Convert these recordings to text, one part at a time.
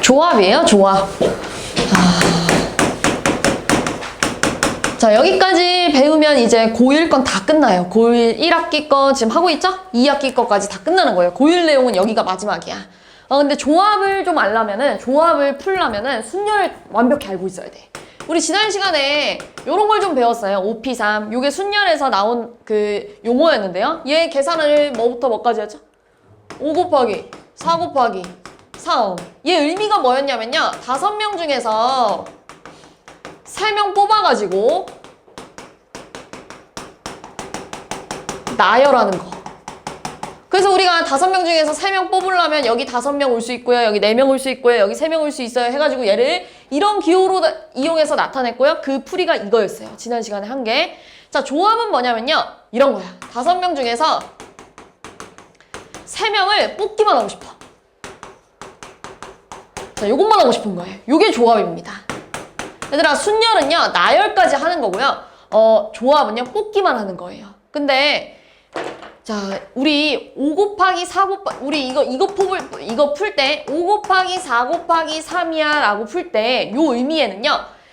조합이에요, 조합. 자, 여기까지 배우면 이제 고1 건 다 끝나요. 고1 1학기 거 지금 하고 있죠? 2학기 거까지 다 끝나는 거예요. 고1 내용은 여기가 마지막이야. 근데 조합을 좀 알려면은, 조합을 풀려면은 순열을 완벽히 알고 있어야 돼. 우리 지난 시간에 요런 걸 좀 배웠어요. OP3. 요게 순열에서 나온 그 용어였는데요. 얘 계산을 뭐부터 뭐까지 했죠? 5 곱하기 4 곱하기 3. 얘 의미가 뭐였냐면요. 5명 중에서 3명 뽑아가지고 나열하는 거. 그래서 우리가 5명 중에서 3명 뽑으려면 여기 5명 올 수 있고요. 여기 4명 올 수 있고요. 여기 3명 올 수 있어요. 해가지고 얘를 이런 기호로 이용해서 나타냈고요. 그 풀이가 이거였어요. 지난 시간에 한 게. 자, 조합은 뭐냐면요. 이런 거야. 5명 중에서 3명을 뽑기만 하고 싶어. 자, 요것만 하고 싶은 거예요. 요게 조합입니다. 얘들아, 순열은요, 나열까지 하는 거고요. 조합은요, 뽑기만 하는 거예요. 근데, 자, 우리 5 곱하기 4 곱하기, 우리 이거 풀 때, 5 곱하기 4 곱하기 3이야 라고 풀 때, 요 의미에는요,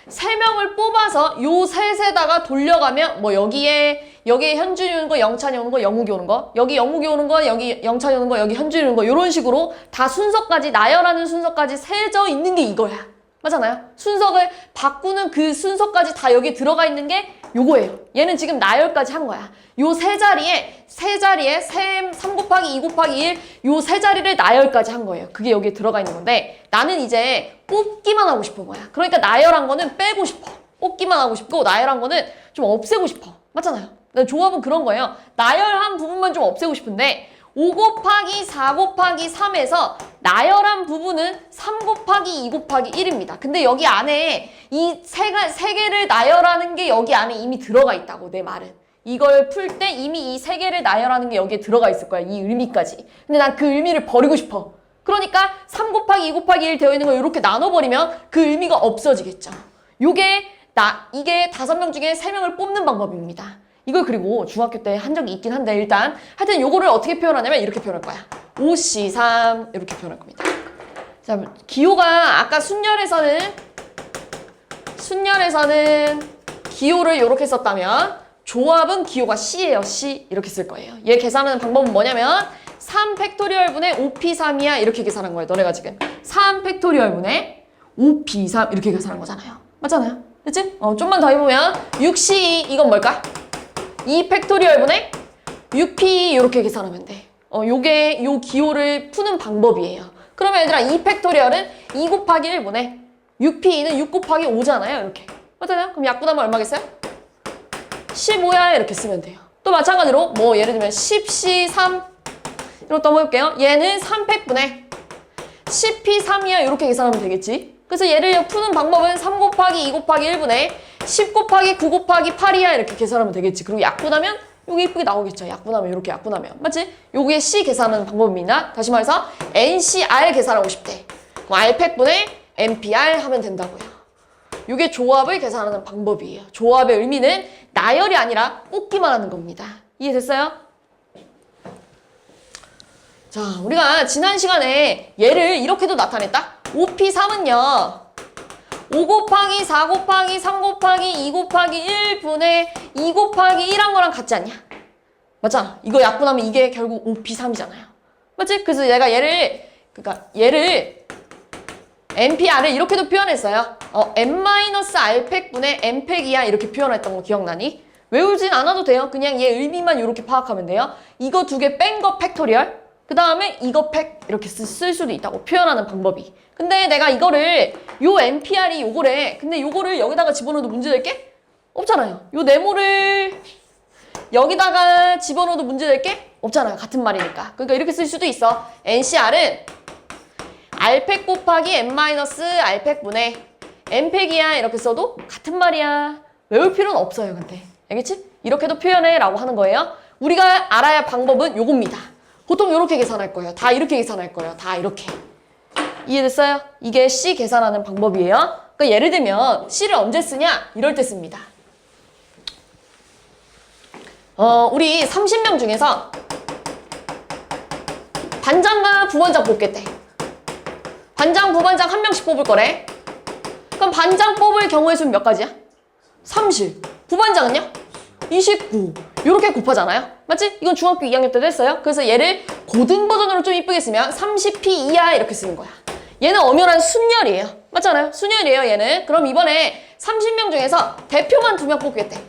3명을 뽑아서 요 셋에다가 돌려가면, 뭐, 여기에 현준이 오는 거, 영찬이 오는 거, 영욱이 오는 거, 여기 영욱이 오는 거, 여기 영찬이 오는 거, 여기 현준이 오는 거, 요런 식으로 다 순서까지, 나열하는 순서까지 세져 있는 게 이거야. 맞잖아요? 순서를 바꾸는 그 순서까지 다 여기 들어가 있는 게 요거예요. 얘는 지금 나열까지 한 거야. 요 세 자리에 3 곱하기 2 곱하기 1, 요 세 자리를 나열까지 한 거예요. 그게 여기에 들어가 있는 건데 나는 이제 뽑기만 하고 싶은 거야. 그러니까 나열한 거는 빼고 싶어. 뽑기만 하고 싶고 나열한 거는 좀 없애고 싶어. 맞잖아요? 조합은 그런 거예요. 나열한 부분만 좀 없애고 싶은데 5 곱하기 4 곱하기 3에서 나열한 부분은 3 곱하기 2 곱하기 1입니다. 근데 여기 안에 이 세 개를 나열하는 게 여기 안에 이미 들어가 있다고, 내 말은. 이걸 풀 때 이미 이 세 개를 나열하는 게 여기에 들어가 있을 거야, 이 의미까지. 근데 난 그 의미를 버리고 싶어. 그러니까 3 곱하기 2 곱하기 1 되어 있는 걸 이렇게 나눠버리면 그 의미가 없어지겠죠. 이게 5명 중에 3명을 뽑는 방법입니다. 이걸 그리고 중학교 때 한 적이 있긴 한데 일단 하여튼 요거를 어떻게 표현하냐면 이렇게 표현할 거야. 5C3 이렇게 표현할 겁니다. 자, 기호가 아까 순열에서는 기호를 이렇게 썼다면 조합은 기호가 C예요. C 이렇게 쓸 거예요. 얘 계산하는 방법은 뭐냐면 3팩토리얼분의 5P3이야 이렇게 계산한 거예요. 너네가 지금 3팩토리얼분의 5P3 이렇게 계산한 거잖아요. 맞잖아요? 그치? 좀만 더 해보면 6C 이건 뭘까? 2팩토리얼분의 6P 이렇게 계산하면 돼. 요게 요 기호를 푸는 방법이에요. 그러면 얘들아 2팩토리얼은 2 곱하기 1분의 6P는 6 곱하기 5잖아요. 이렇게. 맞잖아요? 그럼 약분하면 얼마겠어요? 15야 이렇게 쓰면 돼요. 또 마찬가지로 뭐 예를 들면 10C3 이렇게 떠볼게요. 얘는 3팩분의 10P3이야 이렇게 계산하면 되겠지. 그래서 얘를 푸는 방법은 3 곱하기 2 곱하기 1분의 10 곱하기 9 곱하기 8이야 이렇게 계산하면 되겠지. 그리고 약분하면 요게 이쁘게 나오겠죠. 약분하면 이렇게 약분하면. 맞지? 요게 C 계산하는 방법입니다. 다시 말해서 NCR 계산하고 싶대. 그럼 R팩분의 NPR 하면 된다고요. 요게 조합을 계산하는 방법이에요. 조합의 의미는 나열이 아니라 뽑기만 하는 겁니다. 이해됐어요? 자, 우리가 지난 시간에 얘를 이렇게도 나타냈다. 5P3은요. 5 곱하기 4 곱하기 3 곱하기 2 곱하기 1분의 2 곱하기 1한 거랑 같지 않냐? 맞잖아. 이거 약분하면 이게 결국 5P3이잖아요. 맞지? 그래서 얘가 얘를 NPR을 이렇게도 표현했어요. N-R팩분의 N팩이야 이렇게 표현했던 거 기억나니? 외우진 않아도 돼요. 그냥 얘 의미만 이렇게 파악하면 돼요. 이거 두 개 뺀 거 팩토리얼. 그 다음에 이거 팩 이렇게 쓸 수도 있다고 표현하는 방법이. 근데 내가 이거를 요 NPR이 요거래. 근데 요거를 여기다가 집어넣어도 문제될 게 없잖아요. 요 네모를 여기다가 집어넣어도 문제될 게 없잖아요. 같은 말이니까. 그러니까 이렇게 쓸 수도 있어. NCR은 R팩 곱하기 N-R팩분의 N팩이야 이렇게 써도 같은 말이야. 외울 필요는 없어요. 근데 알겠지? 이렇게도 표현해 라고 하는 거예요. 우리가 알아야 방법은 요겁니다. 보통 이렇게 계산할 거예요. 다 이렇게 계산할 거예요. 다 이렇게. 이해됐어요? 이게 C 계산하는 방법이에요. 그러니까 예를 들면 C를 언제 쓰냐? 이럴 때 씁니다. 우리 30명 중에서 반장과 부반장 뽑겠대. 반장, 부반장 한 명씩 뽑을 거래. 그럼 반장 뽑을 경우의 수는 몇 가지야? 30. 부반장은요? 29. 이렇게 곱하잖아요. 맞지? 이건 중학교 2학년 때도 했어요. 그래서 얘를 고등 버전으로 좀 이쁘게 쓰면 30p 이하 이렇게 쓰는 거야. 얘는 엄연한 순열이에요. 맞잖아요? 순열이에요, 얘는. 그럼 이번에 30명 중에서 대표만 2명 뽑겠대.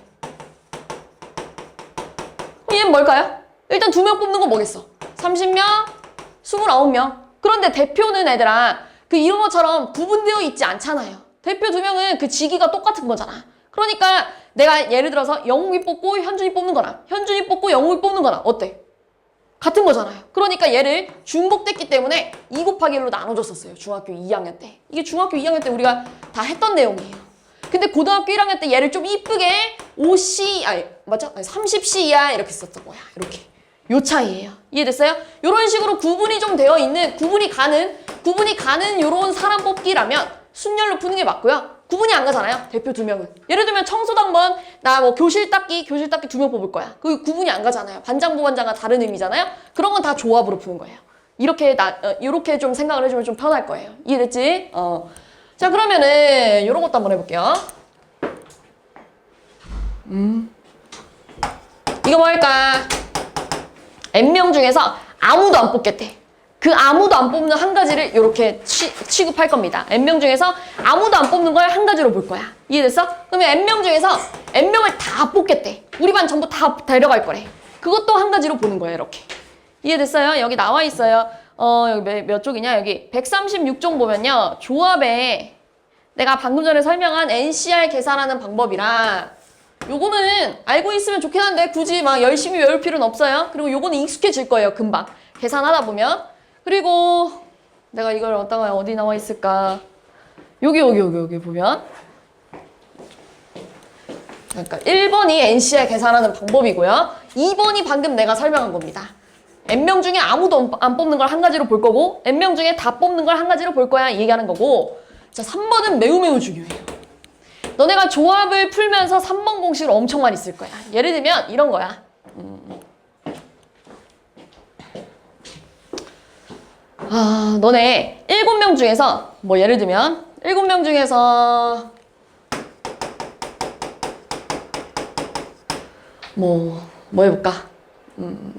얘는 뭘까요? 일단 2명 뽑는 건 뭐겠어? 30명, 29명. 그런데 대표는 얘들아, 그 이런 것처럼 구분되어 있지 않잖아요. 대표 2명은 그 직위가 똑같은 거잖아. 그러니까 내가 예를 들어서 영욱이 뽑고 현준이 뽑는 거랑 현준이 뽑고 영욱이 뽑는 거랑 어때? 같은 거잖아요. 그러니까 얘를 중복됐기 때문에 2 곱하기 1로 나눠줬었어요. 중학교 2학년 때. 이게 중학교 2학년 때 우리가 다 했던 내용이에요. 근데 고등학교 1학년 때 얘를 좀 이쁘게 5C, 맞죠? 30C 이하 이렇게 썼던 거야. 이렇게. 요 차이예요. 이해됐어요? 이런 식으로 구분이 좀 되어 있는, 구분이 가는 요런 사람 뽑기라면 순열로 푸는 게 맞고요. 구분이 안 가잖아요. 대표 2명은. 예를 들면 청소당번 나 뭐 교실 닦기 2명 뽑을 거야. 그 구분이 안 가잖아요. 반장, 부반장과 다른 의미잖아요. 그런 건 다 조합으로 푸는 거예요. 이렇게 좀 생각을 해주면 좀 편할 거예요. 이해됐지? 자, 그러면은 요런 것도 한번 해볼게요. 이거 뭐 할까? N명 중에서 아무도 안 뽑겠대. 그 아무도 안 뽑는 한 가지를 이렇게 취급할 겁니다. N명 중에서 아무도 안 뽑는 걸 한 가지로 볼 거야. 이해됐어? 그러면 N명 중에서 N명을 다 뽑겠대. 우리 반 전부 다 데려갈 거래. 그것도 한 가지로 보는 거예요. 이렇게. 이해됐어요? 여기 나와 있어요. 여기 몇 쪽이냐? 여기 136종 보면요. 조합에 내가 방금 전에 설명한 NCR 계산하는 방법이랑 요거는 알고 있으면 좋긴 한데 굳이 막 열심히 외울 필요는 없어요. 그리고 요거는 익숙해질 거예요. 금방. 계산하다 보면. 그리고 내가 이걸 어디 나와 있을까? 여기 보면 그러니까 1번이 NCR 계산하는 방법이고요. 2번이 방금 내가 설명한 겁니다. N명 중에 아무도 안 뽑는 걸 한 가지로 볼 거고 N명 중에 다 뽑는 걸 한 가지로 볼 거야 얘기하는 거고 자 3번은 매우 중요해요. 너네가 조합을 풀면서 3번 공식을 엄청 많이 쓸 거야. 예를 들면 이런 거야. 너네 7명 중에서 뭐 예를 들면 7명 중에서 뭐 해볼까?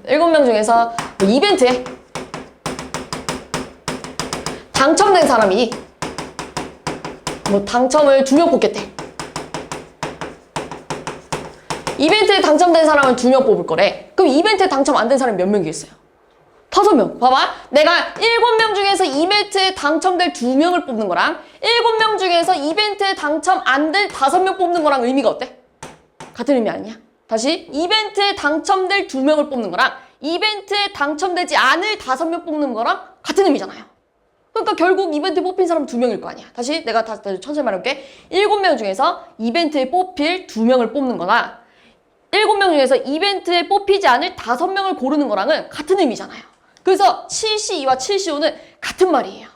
7명 중에서 뭐 이벤트에 당첨된 사람이 뭐 당첨을 2명 뽑겠대. 이벤트에 당첨된 사람은 2명 뽑을 거래. 그럼 이벤트에 당첨 안 된 사람이 몇 명이겠어요? 5명. 봐봐. 내가 7명 중에서 이벤트에 당첨될 2명을 뽑는 거랑 7명 중에서 이벤트에 당첨 안 될 5명 뽑는 거랑 의미가 어때? 같은 의미 아니야? 다시 이벤트에 당첨될 2명을 뽑는 거랑 이벤트에 당첨되지 않을 5명 뽑는 거랑 같은 의미잖아요. 그러니까 결국 이벤트에 뽑힌 사람은 2명일 거 아니야. 다시 내가 천천히 말해볼게. 7명 중에서 이벤트에 뽑힐 2명을 뽑는 거나 7명 중에서 이벤트에 뽑히지 않을 5명을 고르는 거랑은 같은 의미잖아요. 그래서 7C2와 7C5는 같은 말이에요.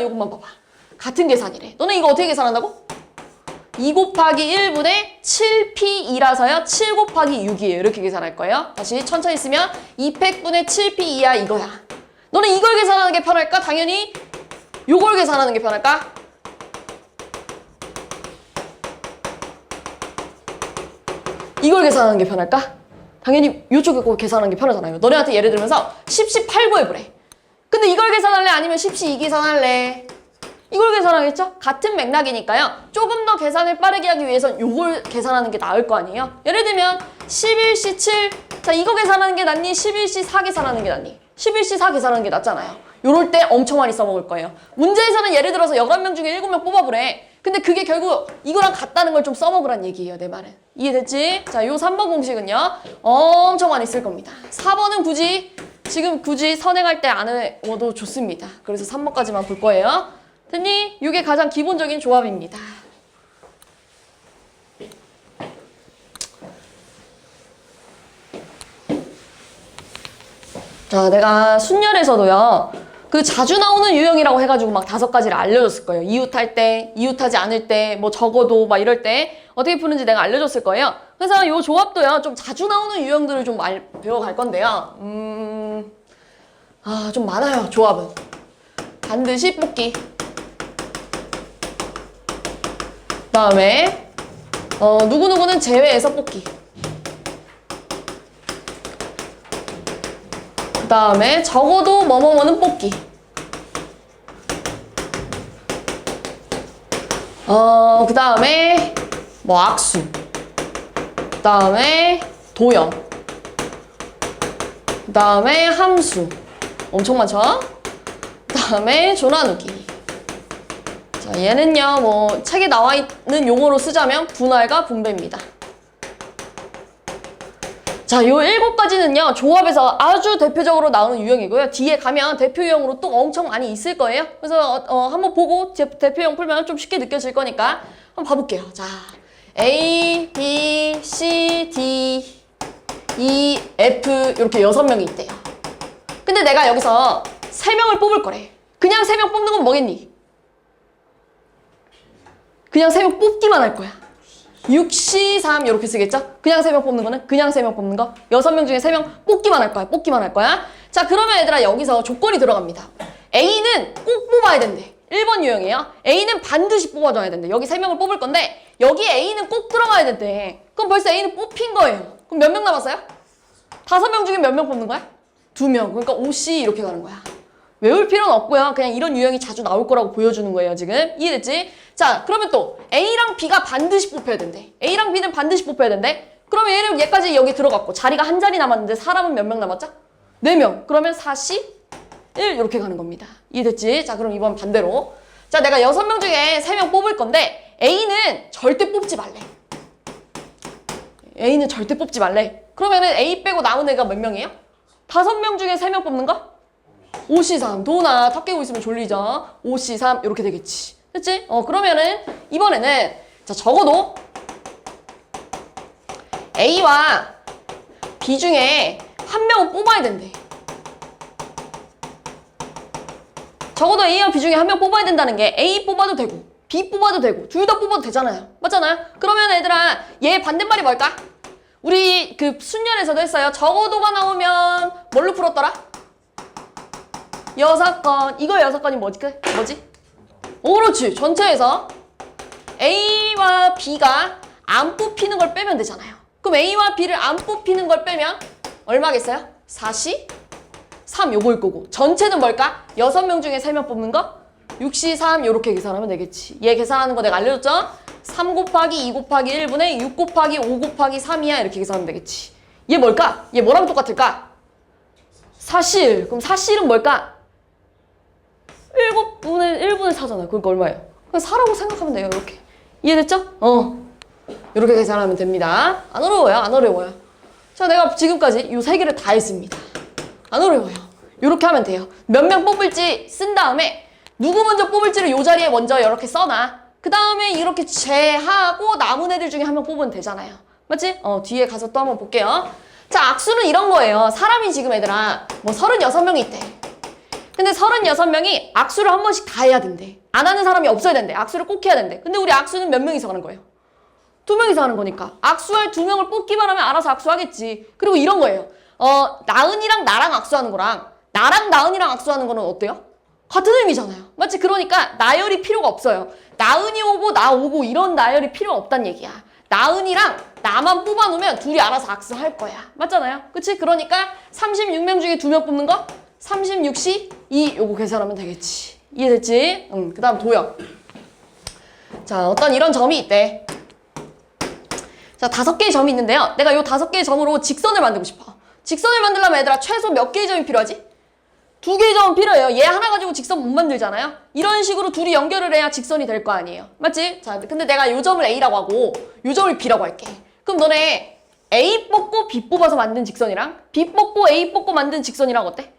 요것만 봐봐. 같은 계산이래. 너네 이거 어떻게 계산한다고? 2 곱하기 1분의 7P2라서요. 7 곱하기 6이에요. 이렇게 계산할 거예요. 다시 천천히 쓰면 200분의 7P2야 이거야. 너네 이걸 계산하는 게 편할까? 당연히 요걸 계산하는 게 편할까? 이걸 계산하는 게 편할까? 당연히 이쪽에 거 계산하는 게 편하잖아요. 너네한테 예를 들면서 10시 8구 해보래. 근데 이걸 계산할래? 아니면 10시 2 계산할래? 이걸 계산하겠죠? 같은 맥락이니까요. 조금 더 계산을 빠르게 하기 위해선 이걸 계산하는 게 나을 거 아니에요? 예를 들면 11시 7. 자, 이거 계산하는 게 낫니? 11시 4 계산하는 게 낫니? 11시 4 계산하는 게 낫잖아요. 요럴 때 엄청 많이 써먹을 거예요. 문제에서는 예를 들어서 11명 중에 7명 뽑아보래. 근데 그게 결국 이거랑 같다는 걸 좀 써먹으란 얘기예요, 내 말은. 이해됐지? 자, 요 3번 공식은요. 엄청 많이 쓸 겁니다. 4번은 굳이 선행할 때 안 외워도 좋습니다. 그래서 3번까지만 볼 거예요. 됐니? 이게 가장 기본적인 조합입니다. 자, 내가 순열에서도요. 그 자주 나오는 유형이라고 해가지고 막 5가지를 알려줬을 거예요. 이웃할 때, 이웃하지 않을 때, 뭐 적어도 막 이럴 때 어떻게 푸는지 내가 알려줬을 거예요. 그래서 이 조합도요. 좀 자주 나오는 유형들을 좀 배워갈 건데요. 좀 많아요, 조합은. 반드시 뽑기. 그 다음에 누구누구는 제외해서 뽑기. 그 다음에 적어도 뭐뭐뭐는 뽑기. 그 다음에 뭐 악수. 그 다음에 도형. 그 다음에 함수. 엄청 많죠? 그 다음에 조나누기. 자, 얘는요, 뭐, 책에 나와 있는 용어로 쓰자면 분할과 분배입니다. 자, 요 7가지는요, 조합에서 아주 대표적으로 나오는 유형이고요. 뒤에 가면 대표 유형으로 또 엄청 많이 있을 거예요. 그래서, 한번 보고 대표 유형 풀면 좀 쉽게 느껴질 거니까 한번 봐볼게요. 자, A, B, C, D, E, F, 이렇게 6명이 있대요. 근데 내가 여기서 3명을 뽑을 거래. 그냥 3명 뽑는 건 뭐겠니? 그냥 3명 뽑기만 할 거야. 6, C, 3 이렇게 쓰겠죠? 그냥 3명 뽑는 거는 그냥 3명 뽑는 거. 6명 중에 3명 뽑기만 할 거야. 뽑기만 할 거야. 자, 그러면 얘들아 여기서 조건이 들어갑니다. A는 꼭 뽑아야 된대. 1번 유형이에요. A는 반드시 뽑아줘야 된대. 여기 3명을 뽑을 건데 여기 A는 꼭 들어가야 된대. 그럼 벌써 A는 뽑힌 거예요. 그럼 몇 명 남았어요? 5명 중에 몇 명 뽑는 거야? 2명. 그러니까 OC 이렇게 가는 거야. 외울 필요는 없고요. 그냥 이런 유형이 자주 나올 거라고 보여주는 거예요, 지금. 이해됐지? 자, 그러면 또 A랑 B가 반드시 뽑혀야 된대. A랑 B는 반드시 뽑혀야 된대. 그러면 얘까지 여기 들어갔고 자리가 한 자리 남았는데 사람은 몇 명 남았죠? 4명. 그러면 4C 1 이렇게 가는 겁니다. 이해됐지? 자, 그럼 이번 반대로. 자, 내가 6명 중에 3명 뽑을 건데 A는 절대 뽑지 말래. A는 절대 뽑지 말래. 그러면은 A 빼고 남은 애가 몇 명이에요? 5명 중에 3명 뽑는 거? 5C3. 도나 턱 깨고 있으면 졸리죠? 5C3 이렇게 되겠지. 됐지? 그러면은 이번에는 자, 적어도 A와 B 중에 한 명은 뽑아야 된대. 적어도 A와 B 중에 한 명 뽑아야 된다는 게 A 뽑아도 되고 B 뽑아도 되고 둘 다 뽑아도 되잖아요. 맞잖아요? 그러면 얘들아 얘 반대말이 뭘까? 우리 그 순열에서도 했어요. 적어도가 나오면 뭘로 풀었더라? 6건. 이거 6건이 뭐지? 그렇지. 전체에서 A와 B가 안 뽑히는 걸 빼면 되잖아요. 그럼 A와 B를 안 뽑히는 걸 빼면 얼마겠어요? 4C 3 요거일 거고 전체는 뭘까? 6명 중에 3명 뽑는 거? 6C 3 요렇게 계산하면 되겠지. 얘 계산하는 거 내가 알려줬죠? 3 곱하기 2 곱하기 1분의 6 곱하기 5 곱하기 3이야 이렇게 계산하면 되겠지. 얘 뭘까? 얘 뭐랑 똑같을까? 4C1. 그럼 4C1은 뭘까? 1분의 4잖아요. 그러니까 얼마예요? 그냥 4라고 생각하면 돼요. 이렇게. 이해됐죠? 이렇게 계산하면 됩니다. 안 어려워요. 안 어려워요. 자, 내가 지금까지 이 3개를 다 했습니다. 안 어려워요. 이렇게 하면 돼요. 몇 명 뽑을지 쓴 다음에 누구 먼저 뽑을지를 이 자리에 먼저 이렇게 써놔. 그 다음에 이렇게 제하고 남은 애들 중에 한 명 뽑으면 되잖아요. 맞지? 뒤에 가서 또 한번 볼게요. 자, 악수는 이런 거예요. 사람이 지금 얘들아 뭐 36명이 있대. 근데 36명이 악수를 한 번씩 다 해야 된대. 안 하는 사람이 없어야 된대. 악수를 꼭 해야 된대. 근데 우리 악수는 몇 명이서 하는 거예요? 2명이서 하는 거니까. 악수할 2명을 뽑기만 하면 알아서 악수하겠지. 그리고 이런 거예요. 나은이랑 나랑 악수하는 거랑 나랑 나은이랑 악수하는 거는 어때요? 같은 의미잖아요. 맞지? 그러니까 나열이 필요가 없어요. 나은이 오고 나 오고 이런 나열이 필요 없단 얘기야. 나은이랑 나만 뽑아놓으면 둘이 알아서 악수할 거야. 맞잖아요? 그치? 그러니까 36명 중에 2명 뽑는 거? 36C 2 요거 계산하면 되겠지. 이해됐지? 그 다음 도형. 자, 어떤 이런 점이 있대. 자, 5개의 점이 있는데요. 내가 요 5개의 점으로 직선을 만들고 싶어. 직선을 만들려면 얘들아 최소 몇 개의 점이 필요하지? 2개의 점은 필요해요. 얘 하나 가지고 직선 못 만들잖아요. 이런 식으로 둘이 연결을 해야 직선이 될 거 아니에요. 맞지? 자, 근데 내가 요 점을 A라고 하고 요 점을 B라고 할게. 그럼 너네 A 뽑고 B 뽑아서 만든 직선이랑 B 뽑고 A 뽑고 만든 직선이랑 어때?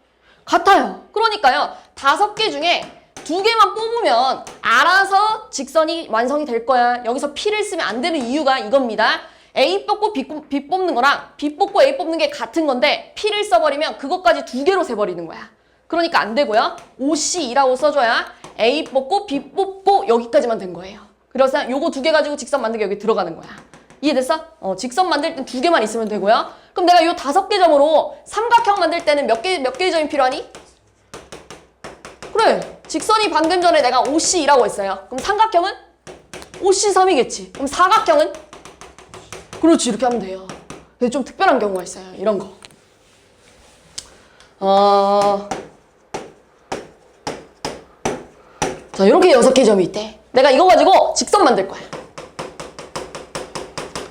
같아요. 그러니까요. 5개 중에 2개만 뽑으면 알아서 직선이 완성이 될 거야. 여기서 P를 쓰면 안 되는 이유가 이겁니다. A 뽑고 B 뽑는 거랑 B 뽑고 A 뽑는 게 같은 건데 P를 써버리면 그것까지 2개로 세버리는 거야. 그러니까 안 되고요. OC2라고 써줘야 A 뽑고 B 뽑고 여기까지만 된 거예요. 그래서 요거 2개 가지고 직선 만들기 여기 들어가는 거야. 이해됐어? 직선 만들 땐 2개만 있으면 되고요. 그럼 내가 요 5개 점으로 삼각형 만들 때는 몇 개의 점이 필요하니? 그래, 직선이 방금 전에 내가 OC2라고 했어요. 그럼 삼각형은 OC3이겠지. 그럼 사각형은? 그렇지, 이렇게 하면 돼요. 근데 좀 특별한 경우가 있어요. 이런 거. 자, 이렇게 6개 점이 있대. 내가 이거 가지고 직선 만들 거야.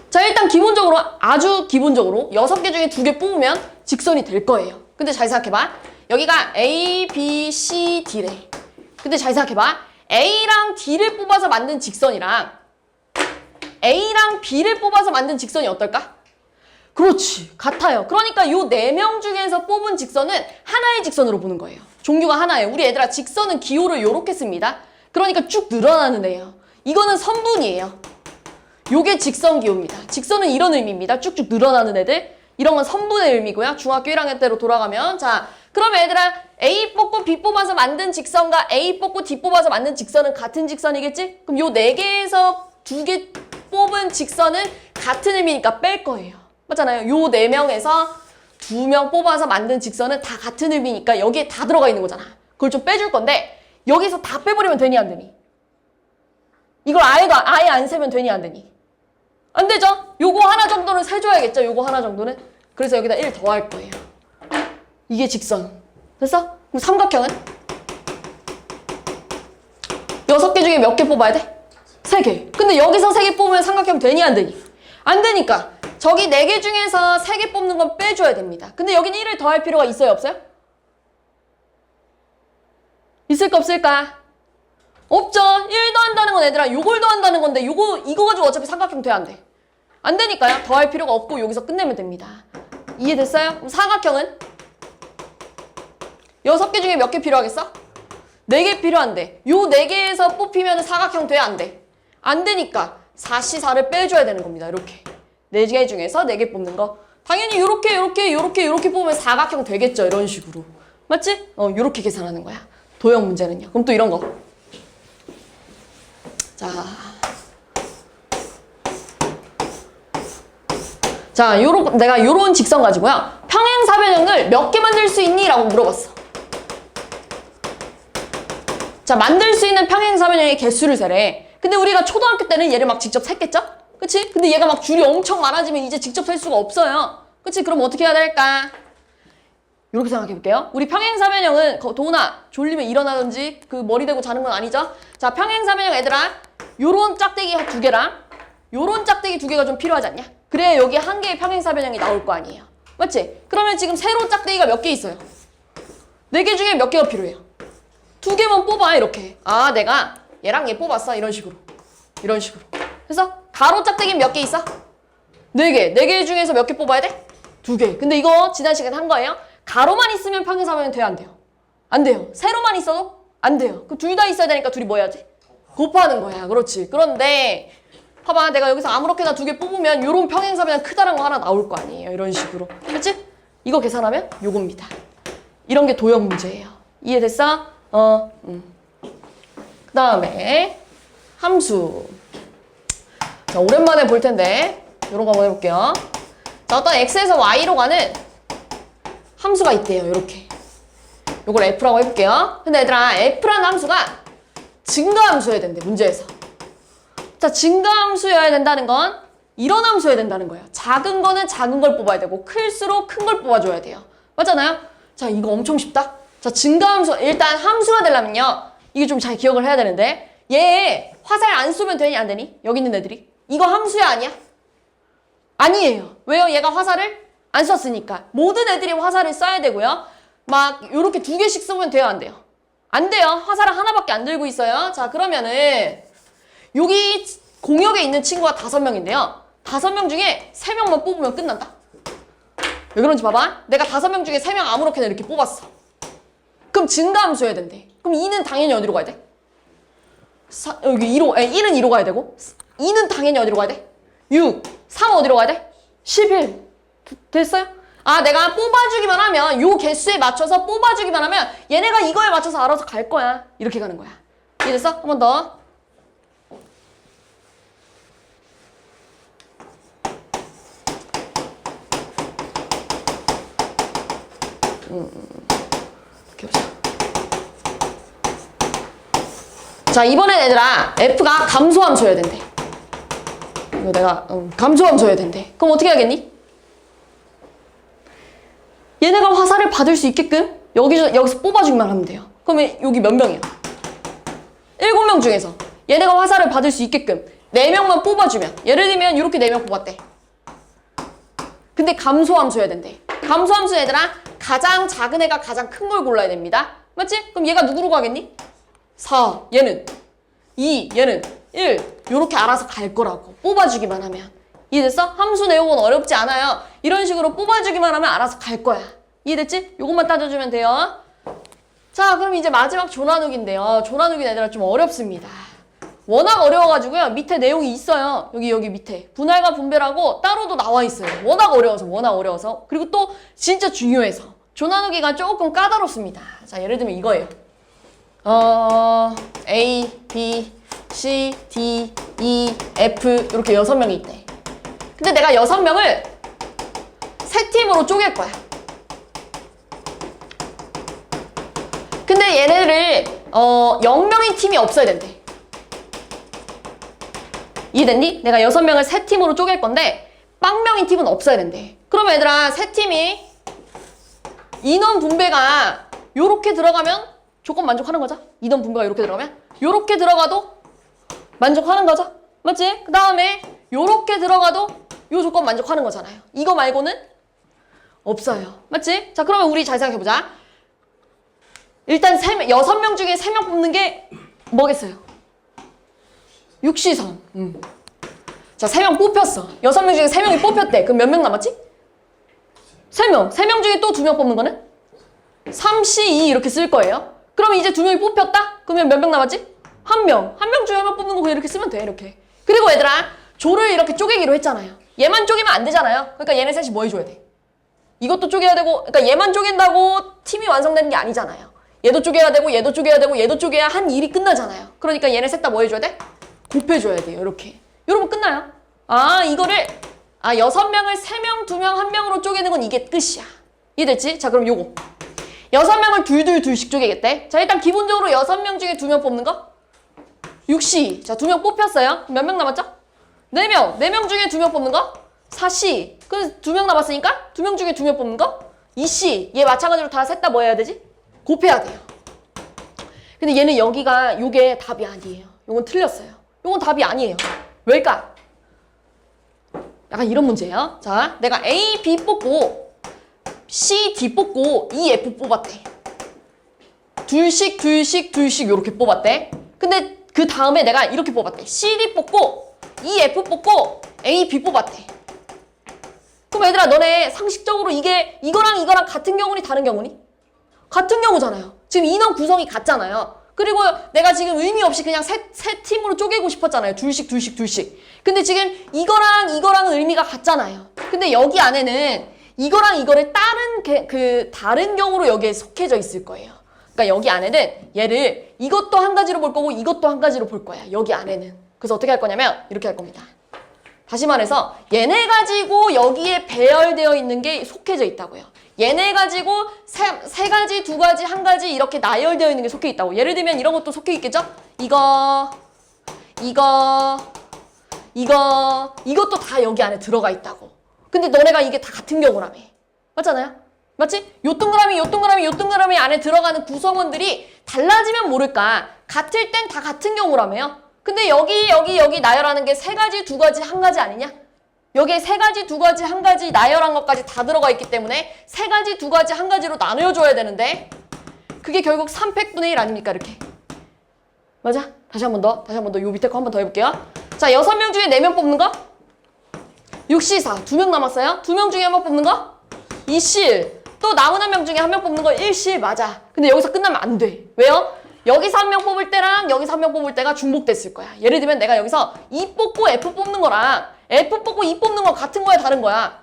자, 일단 기본적으로, 아주 기본적으로 6개 중에 2개 뽑으면 직선이 될 거예요. 근데 잘 생각해봐. 여기가 A, B, C, D래. 근데 잘 생각해봐. A랑 D를 뽑아서 만든 직선이랑 A랑 B를 뽑아서 만든 직선이 어떨까? 그렇지, 같아요. 그러니까 요 4명 중에서 뽑은 직선은 하나의 직선으로 보는 거예요. 종류가 하나예요. 우리 얘들아, 직선은 기호를 요렇게 씁니다. 그러니까 쭉 늘어나는 애예요. 이거는 선분이에요. 요게 직선 기호입니다. 직선은 이런 의미입니다. 쭉쭉 늘어나는 애들. 이런 건 선분의 의미고요. 중학교 1학년 때로 돌아가면. 자, 그러면 얘들아, A 뽑고 B 뽑아서 만든 직선과 A 뽑고 D 뽑아서 만든 직선은 같은 직선이겠지? 그럼 요 4개에서 2개 뽑은 직선은 같은 의미니까 뺄 거예요. 맞잖아요. 요 4명에서 2명 뽑아서 만든 직선은 다 같은 의미니까 여기에 다 들어가 있는 거잖아. 그걸 좀 빼줄 건데 여기서 다 빼버리면 되니 안 되니? 이걸 아예 안 세면 되니 안 되니? 안 되죠? 요거 하나 정도는 세줘야겠죠? 요거 하나 정도는? 그래서 여기다 1 더할 거예요. 이게 직선. 됐어? 그럼 삼각형은? 6개 중에 몇 개 뽑아야 돼? 3개. 근데 여기서 3개 뽑으면 삼각형 되니 안 되니? 안 되니까 저기 4개 중에서 3개 뽑는 건 빼줘야 됩니다. 근데 여기는 1을 더할 필요가 있어요? 없어요? 있을까 없을까? 없죠. 1 더한다는 건 얘들아 요걸 더한다는 건데 이거 가지고 어차피 삼각형 돼 안 돼? 안 되니까요. 더할 필요가 없고 여기서 끝내면 됩니다. 이해됐어요? 그럼 사각형은? 6개 중에 몇 개 필요하겠어? 4개 필요한데 요 4개에서 뽑히면 사각형 돼 안 돼? 안 되니까 4C4를 빼줘야 되는 겁니다. 이렇게 4개 중에서 4개 뽑는 거 당연히 요렇게 뽑으면 사각형 되겠죠. 이런 식으로 맞지? 요렇게 계산하는 거야. 도형 문제는요. 그럼 또 이런 거 자, 내가 요런 직선 가지고요. 평행사변형을 몇 개 만들 수 있니? 라고 물어봤어. 자, 만들 수 있는 평행사변형의 개수를 세래. 근데 우리가 초등학교 때는 얘를 막 직접 셌겠죠? 그치? 근데 얘가 막 줄이 엄청 많아지면 이제 직접 셀 수가 없어요. 그치? 그럼 어떻게 해야 될까? 이렇게 생각해 볼게요. 우리 평행사변형은 도훈아 졸리면 일어나든지 그 머리 대고 자는 건 아니죠? 자, 평행사변형 얘들아 요런 짝대기 2개랑 요런 짝대기 2개가 좀 필요하지 않냐? 그래야 여기 한 개의 평행사변형이 나올 거 아니에요. 맞지? 그러면 지금 세로 짝대기가 몇 개 있어요? 4개 중에 몇 개가 필요해요? 2개만 뽑아 이렇게. 아, 내가 얘랑 얘 뽑았어. 이런 식으로. 그래서 가로 짝대기는 몇 개 있어? 4개. 4개 중에서 몇 개 뽑아야 돼? 2개. 근데 이거 지난 시간에 한 거예요. 가로만 있으면 평행사변형 돼요? 안 돼요? 안 돼요. 세로만 있어도? 안 돼요. 그럼 둘 다 있어야 되니까 둘이 뭐 해야지? 곱하는 거야. 그렇지. 그런데 봐봐, 내가 여기서 아무렇게나 2개 뽑으면 요런 평행사변형 크다란 거 하나 나올 거 아니에요. 이런 식으로. 그치? 이거 계산하면 요겁니다. 이런 게 도형 문제예요. 이해됐어? 그 다음에 함수. 자, 오랜만에 볼 텐데 요런 거 한번 해볼게요. 자, 어떤 x에서 y로 가는 함수가 있대요. 요렇게. 요걸 f라고 해볼게요. 근데 얘들아, f라는 함수가 증가함수여야 된대, 문제에서. 자, 증가함수여야 된다는 건 이런 함수여야 된다는 거예요. 작은 거는 작은 걸 뽑아야 되고 클수록 큰 걸 뽑아줘야 돼요. 맞잖아요? 자, 이거 엄청 쉽다. 자, 증가함수, 일단 함수가 되려면요. 이게 좀 잘 기억을 해야 되는데 얘 화살 안 쏘면 되니 안 되니? 여기 있는 애들이. 이거 함수야 아니야? 아니에요. 왜요? 얘가 화살을 안 쐈으니까. 모든 애들이 화살을 쏴야 되고요. 막 요렇게 2개씩 쏘면 돼요? 안 돼요? 안 돼요. 화살을 하나밖에 안 들고 있어요. 자, 그러면은 여기 공역에 있는 친구가 5명인데요. 5명 중에 3명만 뽑으면 끝난다. 왜 그런지 봐봐. 내가 5명 중에 3명 아무렇게나 이렇게 뽑았어. 그럼 증가함수 해야 된대. 그럼 2는 당연히 어디로 가야 돼? 여기 1은 2로 가야 되고 2는 당연히 어디로 가야 돼? 6, 3은 어디로 가야 돼? 11. 됐어요? 아, 내가 뽑아주기만 하면 요 개수에 맞춰서 뽑아주기만 하면 얘네가 이거에 맞춰서 알아서 갈 거야. 이렇게 가는 거야. 이해됐어? 한 번 더. 이렇게 보자. 자, 이번엔 얘들아, F가 감소함수여야 된대. 이거 내가 감소함수여야 된대. 그럼 어떻게 하겠니? 얘네가 화살을 받을 수 있게끔 여기서 뽑아주기만 하면 돼요. 그러면 여기 몇 명이야? 7명 중에서 얘네가 화살을 받을 수 있게끔 4명만 뽑아주면, 예를 들면 이렇게 4명 뽑았대. 근데 감소함수여야 된대. 감소함수 얘들아, 가장 작은 애가 가장 큰 걸 골라야 됩니다. 맞지? 그럼 얘가 누구로 가겠니? 4, 얘는 2, 얘는 1. 요렇게 알아서 갈 거라고. 뽑아주기만 하면. 이해됐어? 함수 내용은 어렵지 않아요. 이런 식으로 뽑아주기만 하면 알아서 갈 거야. 이해됐지? 요것만 따져주면 돼요. 자, 그럼 이제 마지막 조나누기인데요. 조나누기는 얘들아 좀 어렵습니다. 워낙 어려워가지고요. 밑에 내용이 있어요. 여기 밑에. 분할과 분배라고 따로도 나와 있어요. 워낙 어려워서. 그리고 또 진짜 중요해서. 조나누기가 조금 까다롭습니다. 자, 예를 들면 이거예요. A, B, C, D, E, F 이렇게 6명이 있대. 근데 내가 6명을 3팀으로 쪼갤 거야. 근데 얘네를 0명인 팀이 없어야 된대. 이해됐니? 내가 6명을 3팀으로 쪼갤 건데 빵명인 팀은 없어야 된대. 그러면 얘들아 3팀이 인원 분배가 요렇게 들어가면 조건 만족하는 거죠? 인원 분배가 요렇게 들어가면 요렇게 들어가도 만족하는 거죠? 맞지? 그 다음에 요렇게 들어가도 요 조건 만족하는 거잖아요. 이거 말고는 없어요. 맞지? 자, 그러면 우리 잘 생각해보자. 일단 6명 중에 3명 뽑는 게 뭐겠어요? 육시선. 자, 3명 뽑혔어. 6명 중에 3명이 뽑혔대. 그럼 몇 명 남았지? 3명. 3명 중에 또 2명 뽑는 거는? 3, C, 2 이렇게 쓸 거예요. 그럼 이제 2명이 뽑혔다? 그러면 몇 명 남았지? 1명. 1명 중에 1명 뽑는 거 그냥 이렇게 쓰면 돼. 이렇게. 그리고 얘들아, 조를 이렇게 쪼개기로 했잖아요. 얘만 쪼개면 안 되잖아요. 그러니까 얘네 셋이 뭐 해줘야 돼? 이것도 쪼개야 되고, 그러니까 얘만 쪼갠다고 팀이 완성되는 게 아니잖아요. 얘도 쪼개야 되고, 얘도 쪼개야 되고, 얘도 쪼개야 한 일이 끝나잖아요. 그러니까 얘네 셋 다 뭐 해줘야 돼? 곱해줘야 돼요. 이렇게. 이러면 끝나요. 아, 이거를 6명을 3명, 2명, 1명으로 쪼개는 건 이게 끝이야. 이해됐지? 자, 그럼 요거. 6명을 둘씩 쪼개겠대. 자, 일단 기본적으로 6명 중에 2명 뽑는 거? 6시. 자, 2명 뽑혔어요. 몇 명 남았죠? 4명. 4명 중에 2명 뽑는 거? 4시. 그 2명 남았으니까 2명 중에 2명 뽑는 거? 2시. 얘 마찬가지로 다 셋 다 뭐 해야 되지? 곱해야 돼요. 근데 얘는 여기가 요게 답이 아니에요. 요건 틀렸어요. 요건 답이 아니에요. 왜일까? 약간 이런 문제예요. 자, 내가 A, B 뽑고 C, D 뽑고 E, F 뽑았대. 둘씩 이렇게 뽑았대. 근데 그 다음에 내가 이렇게 뽑았대. C, D 뽑고 E, F 뽑고 A, B 뽑았대. 그럼 얘들아, 너네 상식적으로 이거랑 같은 경우니 다른 경우니? 같은 경우잖아요. 지금 인원 구성이 같잖아요. 그리고 내가 지금 의미 없이 그냥 세 팀으로 쪼개고 싶었잖아요. 둘씩. 근데 지금 이거랑은 의미가 같잖아요. 근데 여기 안에는 이거랑 이거를 다른 경우로 여기에 속해져 있을 거예요. 그러니까 여기 안에는 얘를 이것도 한 가지로 볼 거고 이것도 한 가지로 볼 거야. 여기 안에는. 그래서 어떻게 할 거냐면 이렇게 할 겁니다. 다시 말해서 얘네 가지고 여기에 배열되어 있는 게 속해져 있다고요. 얘네 가지고 세 가지, 2가지, 1가지 이렇게 나열되어 있는 게 속해 있다고. 예를 들면 이런 것도 속해 있겠죠? 이것도 다 여기 안에 들어가 있다고. 근데 너네가 이게 다 같은 경우라며. 맞잖아요? 맞지? 요 동그라미 안에 들어가는 구성원들이 달라지면 모를까. 같을 땐 다 같은 경우라며요. 근데 여기 나열하는 게 3가지, 2가지, 1가지 아니냐? 여기에 3가지, 2가지, 1가지 나열한 것까지 다 들어가 있기 때문에 3가지, 2가지, 1가지로 나눠줘야 되는데 그게 결국 3팩분의 1 아닙니까? 이렇게. 맞아? 다시 한 번 더. 요 밑에 거 한 번 더 해볼게요. 자, 6명 중에 4명 뽑는 거? 6시4. 2명 남았어요? 2명 중에 1명 뽑는 거? 2실. 또 남은 1명 중에 1명 뽑는 거 1실. 맞아. 근데 여기서 끝나면 안 돼. 왜요? 여기서 1명 뽑을 때랑 여기서 1명 뽑을 때가 중복됐을 거야. 예를 들면 내가 여기서 E 뽑고 F 뽑는 거랑 F 뽑고 E 뽑는 거 같은 거야, 다른 거야?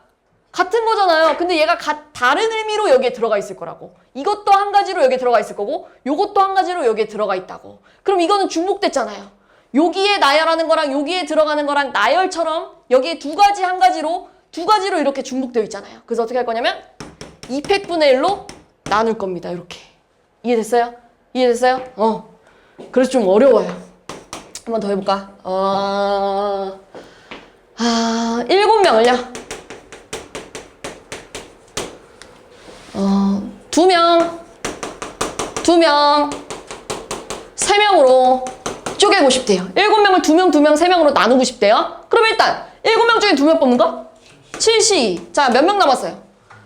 같은 거잖아요. 근데 얘가 다른 의미로 여기에 들어가 있을 거라고. 이것도 한 가지로 여기에 들어가 있을 거고 요것도 한 가지로 여기에 들어가 있다고. 그럼 이거는 중복됐잖아요. 여기에 나열하는 거랑 여기에 들어가는 거랑 나열처럼 여기에 2가지, 1가지로 2가지로 이렇게 중복되어 있잖아요. 그래서 어떻게 할 거냐면 2팩분의 1로 나눌 겁니다. 이렇게. 이해됐어요? 그래서 좀 어려워요. 한번 더 해볼까? 7명을요. 2명, 3명으로 쪼개고 싶대요. 7명을 2명, 3명으로 나누고 싶대요. 그럼 일단 7명 중에 2명 뽑는 거? 7C. 자, 몇 명 남았어요?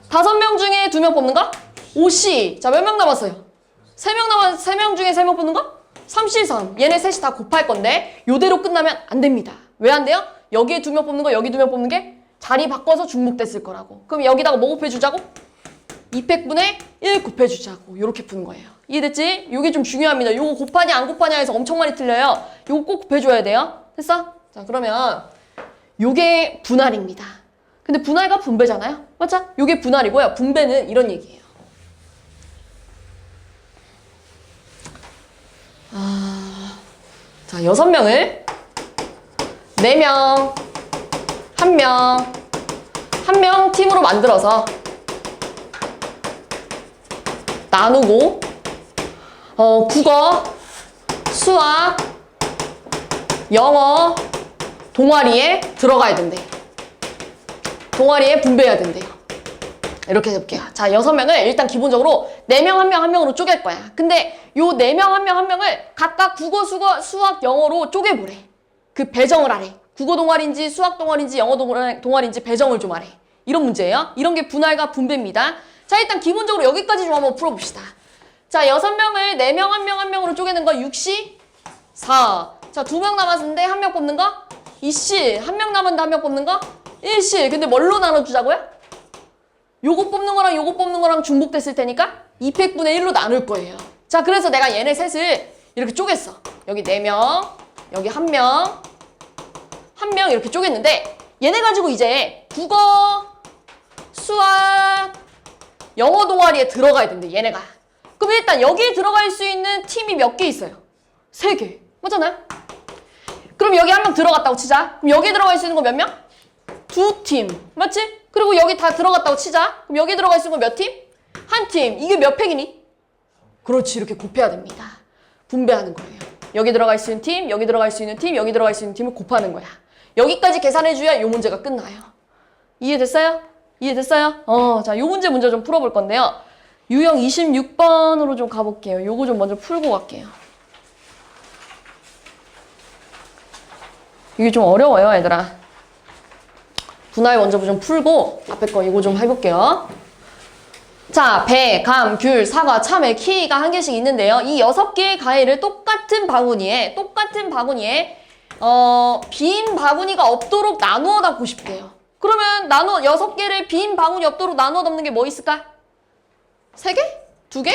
5명 중에 2명 뽑는 거? 5C. 자, 몇 명 남았어요? 3명 중에 3명 뽑는 거? 3C3. 얘네 셋이 다 곱할 건데 요대로 끝나면 안 됩니다. 왜 안 돼요? 여기에 2명 뽑는 거, 여기 2명 뽑는 게 자리 바꿔서 중복됐을 거라고. 그럼 여기다가 뭐 곱해주자고? 200분의 1 곱해주자고. 요렇게 푸는 거예요. 이해됐지? 요게 좀 중요합니다. 요거 곱하냐 안 곱하냐 해서 엄청 많이 틀려요. 요거 꼭 곱해줘야 돼요. 됐어? 자, 그러면 요게 분할입니다. 근데 분할과 분배잖아요? 맞죠? 요게 분할이고요. 분배는 이런 얘기예요. 자, 6명을 4명, 1명 팀으로 만들어서 나누고 국어, 수학, 영어 동아리에 들어가야 된대. 동아리에 분배해야 된대요. 이렇게 해볼게요. 자, 6명을 일단 기본적으로 4명, 1명, 1명으로 쪼갤 거야. 근데 요 4명, 1명, 1명을 각각 국어, 수학, 영어로 쪼개보래. 그 배정을 하래. 국어 동아리인지 수학 동아리인지 영어 동아리인지 배정을 좀 하래. 이런 문제예요. 이런 게 분할과 분배입니다. 자, 일단 기본적으로 여기까지 좀 한번 풀어봅시다. 자, 6명을 4명, 1명, 1명으로 쪼개는 거 6C 4. 자, 2명 남았는데 1명 뽑는 거 2C. 1명 남았는데 1명 뽑는 거 1C. 근데 뭘로 나눠주자고요? 요거 뽑는 거랑 요거 뽑는 거랑 중복됐을 테니까 200분의 1로 나눌 거예요. 자, 그래서 내가 얘네 셋을 이렇게 쪼갰어. 여기 4명, 여기 1명, 1명 이렇게 쪼갰는데 얘네 가지고 이제 국어, 수학, 영어 동아리에 들어가야 된대, 얘네가. 그럼 일단 여기에 들어갈 수 있는 팀이 몇 개 있어요? 3개. 맞잖아요? 그럼 여기 1명 들어갔다고 치자. 그럼 여기에 들어갈 수 있는 거 몇 명? 2팀. 맞지? 그리고 여기 다 들어갔다고 치자. 그럼 여기 들어갈 수 있는 거 몇 팀? 1팀. 이게 몇 팩이니? 그렇지. 이렇게 곱해야 됩니다. 분배하는 거예요. 여기 들어갈 수 있는 팀, 여기 들어갈 수 있는 팀, 여기 들어갈 수 있는 팀을 곱하는 거야. 여기까지 계산해줘야 이 문제가 끝나요. 이해됐어요? 이해됐어요? 자, 요 문제 먼저 좀 풀어볼 건데요. 유형 26번으로 좀 가볼게요. 요거 좀 먼저 풀고 갈게요. 이게 좀 어려워요, 얘들아. 분할 먼저 좀 풀고 앞에 거 이거 좀 해볼게요. 자, 배, 감, 귤, 사과, 참외, 키위가 한 개씩 있는데요. 이 6개의 과일을 똑같은 바구니에 빈 바구니가 없도록 나누어 담고 싶대요. 그러면 6개를 빈 바구니 없도록 나누어 담는 게 뭐 있을까? 3개? 2개?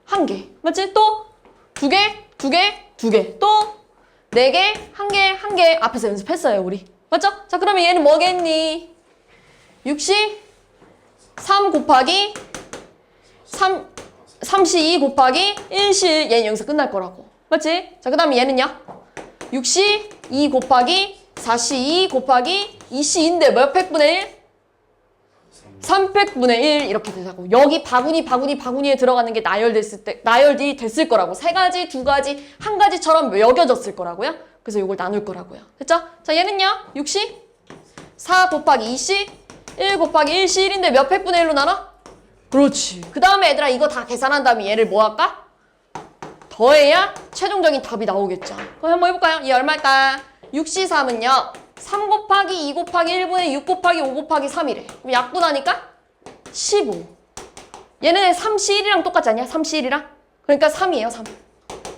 1개. 맞지? 또 2개? 2개? 2개. 또 4개? 1개? 1개. 앞에서 연습했어요, 우리. 맞죠? 자, 그러면 얘는 뭐겠니? 6C 3 곱하기 3C2 곱하기 1C. 얘는 여기서 끝날 거라고. 맞지? 자, 그 다음에 얘는요? 6C 2 곱하기 4C2 곱하기 2C인데 몇 팩분의 1? 3팩분의 1 이렇게 되자고. 여기 바구니에 들어가는 게 나열이 됐을 거라고. 3가지, 2가지, 1가지처럼 여겨졌을 거라고요. 그래서 이걸 나눌 거라고요. 됐죠? 자, 얘는요. 6C 4 곱하기 2C 1 곱하기 1C 1인데 몇 팩분의 1로 나눠? 그렇지. 그 다음에 얘들아 이거 다 계산한 다음에 얘를 뭐 할까? 더해야 최종적인 답이 나오겠죠. 그럼 한번 해볼까요? 얘 얼마일까? 6C3은요. 3 곱하기 2 곱하기 1분의 6 곱하기 5 곱하기 3이래. 그럼 약분하니까 15. 얘는 3C1이랑 똑같지 않냐? 3C1이랑? 그러니까 3이에요, 3.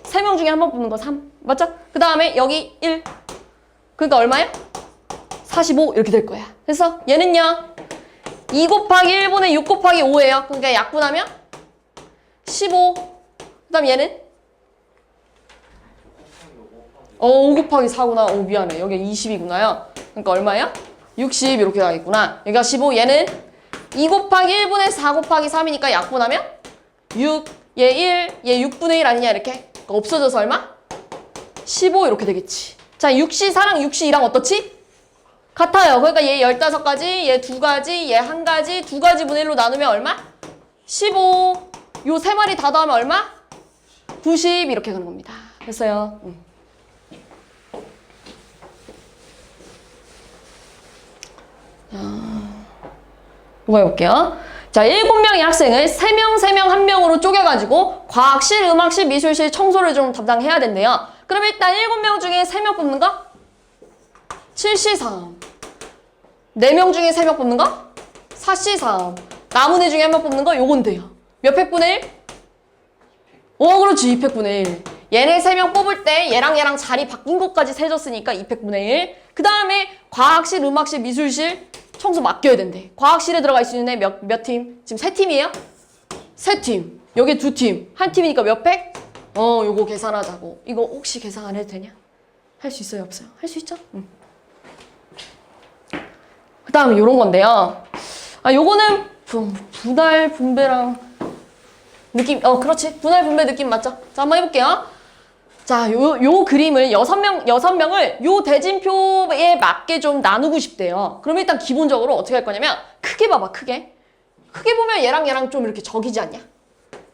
3명 중에 한 번 뽑는 거 3. 맞죠? 그 다음에 여기 1. 그러니까 얼마야? 45 이렇게 될 거야. 그래서 얘는요. 2 곱하기 1분의 6 곱하기 5예요. 그러니까 약분하면 15. 그 다음 얘는 5 곱하기 4구나. 미안해. 여기 20이구나요. 그러니까 얼마야? 60 이렇게 가겠구나. 여기가 15. 얘는 2 곱하기 1분의 4 곱하기 3이니까 약분하면 6. 얘 1. 얘 6분의 1 아니냐 이렇게. 그러니까 없어져서 얼마? 15 이렇게 되겠지. 자, 6C4랑 6C2랑 어떻지? 같아요. 그러니까 얘 15가지, 얘 2가지, 얘 1가지, 2가지 분의 1로 나누면 얼마? 15. 요 3마리 다 더하면 얼마? 90 이렇게 가는 겁니다. 됐어요. 이거 해볼게요. 자, 7명의 학생을 3명, 3명, 1명으로 쪼개가지고 과학실, 음악실, 미술실 청소를 좀 담당해야 된대요. 그럼 일단 7명 중에 3명 뽑는 거? 7C3. 4명 중에 3명 뽑는 거? 4C3. 남은 애 중에 1명 뽑는 거? 요건데요. 몇 팩분의 1? 그렇지. 2팩분의 1. 얘네 3명 뽑을 때 얘랑 얘랑 자리 바뀐 것까지 세졌으니까 2팩분의 1. 그 다음에 과학실, 음악실, 미술실 청소 맡겨야 된대. 과학실에 들어가 있는 애 몇 팀? 지금 3팀이에요? 3팀. 여기 2팀. 한 팀이니까 몇 팩? 요거 계산하자고. 이거 혹시 계산 안 해도 되냐? 할 수 있어요? 없어요? 할 수 있죠? 응. 그 다음에 요런 건데요. 요거는 분할 분배랑 느낌, 그렇지. 분할 분배 느낌 맞죠? 자, 한번 해볼게요. 자, 요 그림을 6명을 요 대진표에 맞게 좀 나누고 싶대요. 그럼 일단 기본적으로 어떻게 할 거냐면, 크게 봐봐, 크게. 크게 보면 얘랑 얘랑 좀 이렇게 적이지 않냐?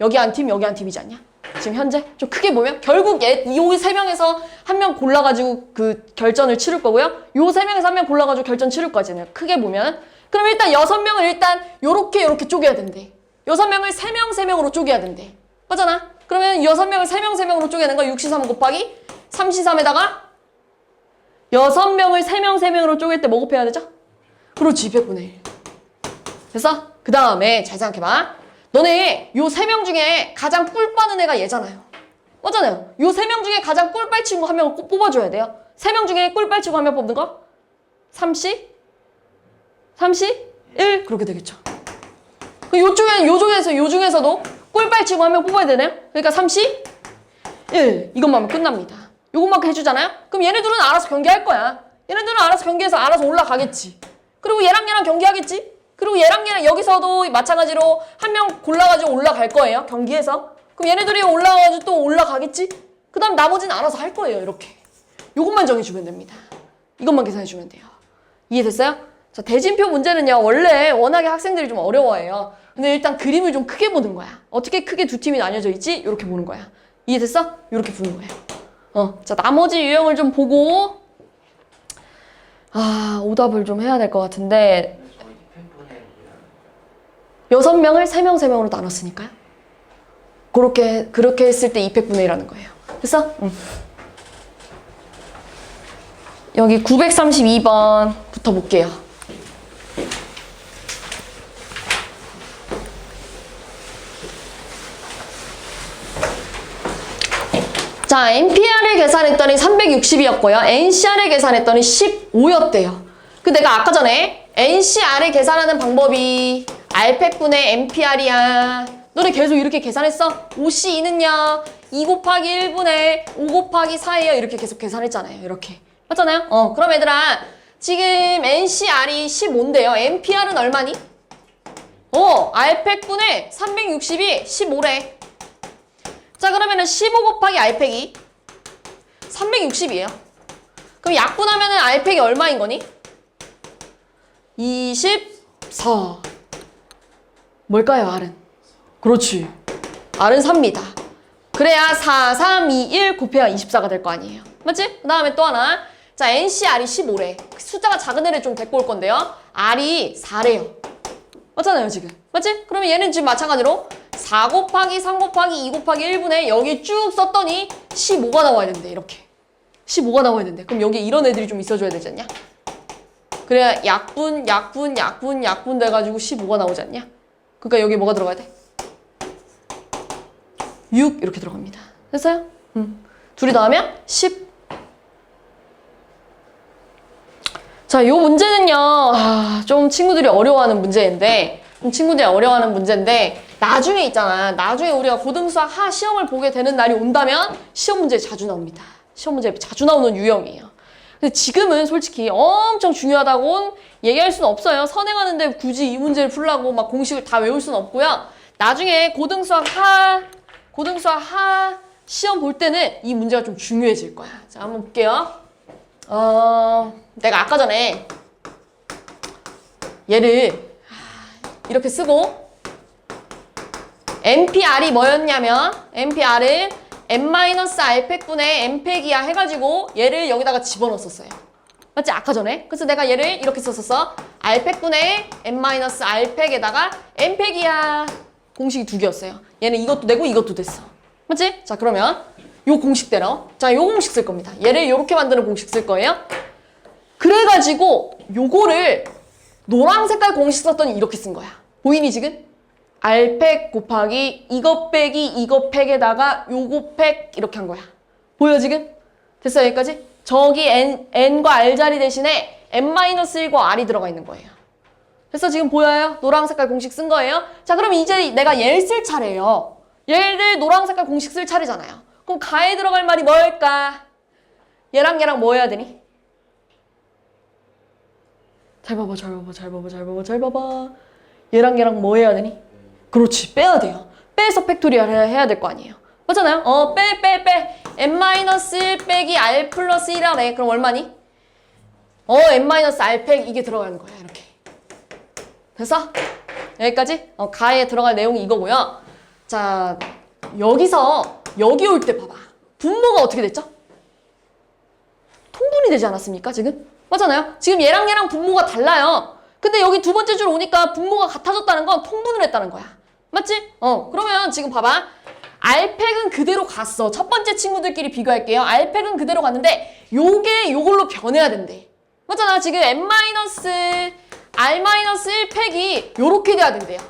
여기 한 팀, 여기 한 팀이지 않냐? 지금 현재? 좀 크게 보면, 결국 요 3명에서 한 명 골라가지고 그 결전을 치를 거고요. 요 3명에서 한 명 골라가지고 결전 치를 거잖아요. 크게 보면. 그럼 일단 6명을 일단 요렇게 쪼개야 된대. 6명을 3명, 3명으로 쪼개야 된대. 맞잖아? 그러면 6명을 3명, 3명으로 쪼개는 거 6C3 곱하기 3C3에다가 6명을 3명, 3명으로 쪼갤 때 뭐 곱해야 되죠? 그렇지, 200분의 1. 됐어? 그 다음에 잘 생각해봐. 너네 요 3명 중에 가장 꿀 빠는 애가 얘잖아요. 맞잖아요? 요 3명 중에 가장 꿀빨 친구 한 명을 꼭 뽑아줘야 돼요. 3명 중에 꿀빨 친구 한 명 뽑는 거? 3C? 3C? 1? 그렇게 되겠죠. 요 중에서도 꿀빨 친구 한 명 뽑아야 되네요. 그러니까 3C? 1. 이것만 하면 끝납니다. 요것만큼 해주잖아요? 그럼 얘네들은 알아서 경기할 거야. 얘네들은 알아서 경기해서 알아서 올라가겠지. 그리고 얘랑 얘랑 경기하겠지? 그리고 얘랑 얘랑 여기서도 마찬가지로 한 명 골라가지고 올라갈 거예요. 경기해서. 그럼 얘네들이 올라가가지고 또 올라가겠지? 그 다음 나머지는 알아서 할 거예요. 이렇게. 요것만 정해주면 됩니다. 이것만 계산해주면 돼요. 이해됐어요? 자, 대진표 문제는요. 원래 워낙에 학생들이 좀 어려워해요. 근데 일단 그림을 좀 크게 보는 거야. 어떻게 크게 두 팀이 나뉘어져 있지? 이렇게 보는 거야. 이해됐어? 이렇게 보는 거예요. 자, 나머지 유형을 좀 보고 오답을 좀 해야 될 것 같은데 6명을 3명, 3명으로 나눴으니까요. 그렇게 했을 때 200분의 1하는 거예요. 됐어? 응. 여기 932번부터 볼게요. 자, NPR을 계산했더니 360이었고요. NCR을 계산했더니 15였대요. 근데 내가 아까 전에 NCR을 계산하는 방법이 R팩분의 NPR이야. 너네 계속 이렇게 계산했어? OC2는요. 2 곱하기 1분의 5 곱하기 4예요. 이렇게 계속 계산했잖아요. 이렇게. 맞잖아요? 그럼 얘들아, 지금 NCR이 15인데요. NPR은 얼마니? R팩분의 360이 15래. 자, 그러면은 15 곱하기 R팩이 360이에요. 그럼 약분하면은 R팩이 얼마인 거니? 24. 뭘까요, R은? 그렇지. R은 3입니다. 그래야 4, 3, 2, 1 곱해야 24가 될 거 아니에요. 맞지? 그 다음에 또 하나. 자, NCR이 15래. 숫자가 작은 애를 좀 데리고 올 건데요. R이 4래요. 맞잖아요, 지금. 맞지? 그러면 얘는 지금 마찬가지로 4 곱하기 3 곱하기 2 곱하기 1분의 여기 쭉 썼더니 15가 나와야 된대. 이렇게. 15가 나와야 된대. 그럼 여기 이런 애들이 좀 있어줘야 되지 않냐? 그래야 약분 돼가지고 15가 나오지 않냐? 그러니까 여기 뭐가 들어가야 돼? 6 이렇게 들어갑니다. 됐어요? 둘이 더하면 10. 자, 요 문제는요. 좀 친구들이 어려워하는 문제인데 나중에 있잖아. 나중에 우리가 고등수학 하 시험을 보게 되는 날이 온다면 시험 문제 자주 나옵니다. 시험 문제 자주 나오는 유형이에요. 근데 지금은 솔직히 엄청 중요하다고 얘기할 수는 없어요. 선행하는데 굳이 이 문제를 풀라고 막 공식을 다 외울 수는 없고요. 나중에 고등수학 하 시험 볼 때는 이 문제가 좀 중요해질 거야. 자, 한번 볼게요. 내가 아까 전에 얘를 이렇게 쓰고 NPR이 뭐였냐면 NPR은 n-r팩분의 n팩이야 해가지고 얘를 여기다가 집어넣었어요. 맞지? 아까 전에. 그래서 내가 얘를 이렇게 썼었어. r팩분의 n-r팩에다가 n팩이야. 공식이 두 개였어요. 얘는 이것도 되고 이것도 됐어. 맞지? 자, 그러면 요 공식대로. 자, 요 공식 쓸 겁니다. 얘를 요렇게 만드는 공식 쓸 거예요. 그래가지고 요거를 노랑 색깔 공식 썼더니 이렇게 쓴 거야. 보이니 지금? r팩 곱하기 이거 빼기 이거 팩에다가 요거 팩 이렇게 한 거야. 보여 지금? 됐어 여기까지? 저기 n과 r 자리 대신에 n-1과 r이 들어가 있는 거예요. 그래서 지금 보여요? 노랑 색깔 공식 쓴 거예요. 자, 그럼 이제 내가 얘를 쓸 차례예요. 얘를 노랑 색깔 공식 쓸 차례잖아요. 그럼 가에 들어갈 말이 뭘까? 얘랑 얘랑 뭐 해야 되니? 잘 봐봐, 잘 봐봐, 잘 봐봐, 잘 봐봐, 잘 봐봐. 얘랑 얘랑 뭐 해야 되니? 그렇지, 빼야 돼요. 빼서 팩토리얼 해야 될 거 아니에요. 맞잖아요? 빼. n-1 빼기 r 플러스 1이래. 그럼 얼마니? n-r 팩 이게 들어가는 거야, 이렇게. 됐어? 여기까지? 가에 들어갈 내용이 이거고요. 자, 여기서 여기 올 때 봐봐. 분모가 어떻게 됐죠? 통분이 되지 않았습니까, 지금? 맞잖아요? 지금 얘랑 얘랑 분모가 달라요. 근데 여기 두 번째 줄 오니까 분모가 같아졌다는 건 통분을 했다는 거야. 맞지? 그러면 지금 봐봐. r팩은 그대로 갔어. 첫 번째 친구들끼리 비교할게요. r팩은 그대로 갔는데 요게 요걸로 변해야 된대. 맞잖아. 지금 n-r-1팩이 요렇게 돼야 된대요.